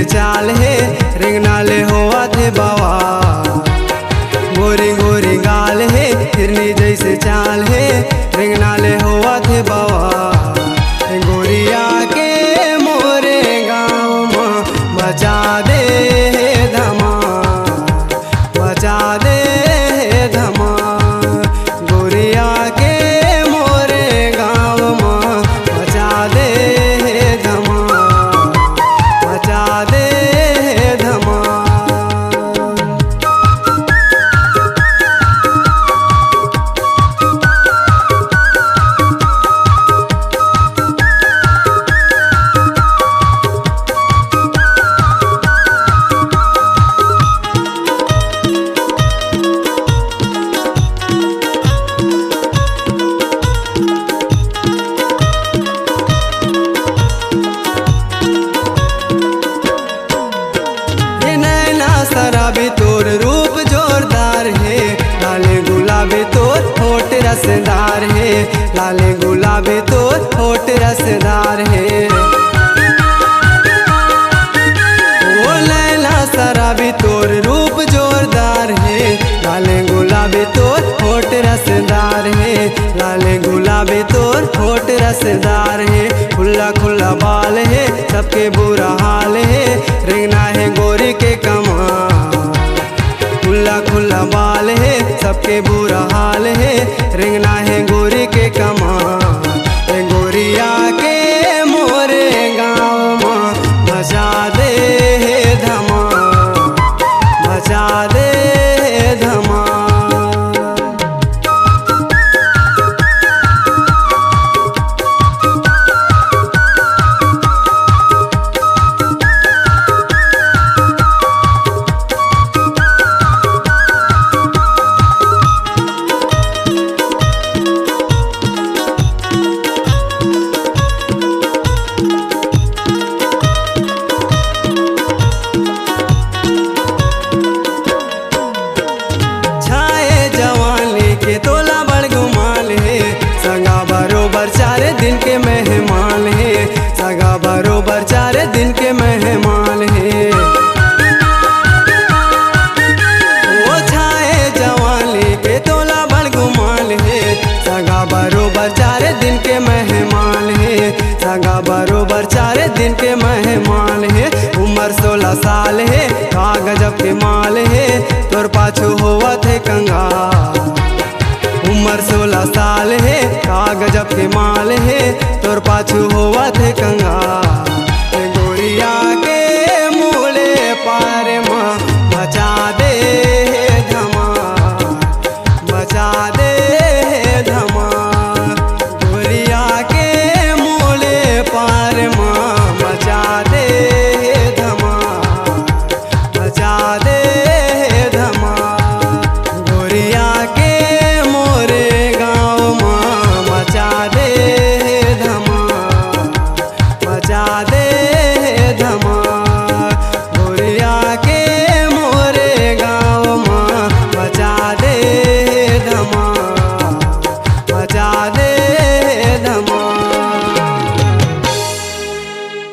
चाल है रेंगना ले होवा थे बाबा। गोरी गोरी गाल है हिरनी जैसे चाल है रेंगना ले होवा थे बाबा। गोरिया के मोरे गाँव में बचा दे धमा, बचा दे धमा। गोरिया के मोरे गाँव में बचा दे धमा, बचा दे धमा। शराबी तोर रूप जोरदार है, लाले गुलाबी तोर होठ रसदार है, लाले गुलाबी तोर होठ रसदार है। ओ लैला शराबी तोर रूप जोरदार है, लाले गुलाबी तोर होठ रसदार है, लाले गुलाबी तोर होठ रसदार है। खुला खुला बाल है सबके बुरा हाल है रेंगना है गोरी के कमाल। खुला खुला बाल है सबके बुरा हाल है रेंगना है गोरी के कमाल। गोरिया के मोरे गाँव में बचा दे धमा, बचा दे धमा। तोला बड़ गुमाल है सगा बरोबर 4 दिन के मेहमान है, सगा बरोबर 4 दिन के मेहमान है। वो छाए जवानी के तोला बड़ गुमाल है, सगा बरोबर 4 दिन के मेहमान है, सगा बरोबर 4 दिन के मेहमान है। उम्र 16 साल है का गजब के माल है तोर पाछू होवा थे कंगाल। उम्र 16 साल है का गजब के माल है तोर पाछू होवा थे कंगाल।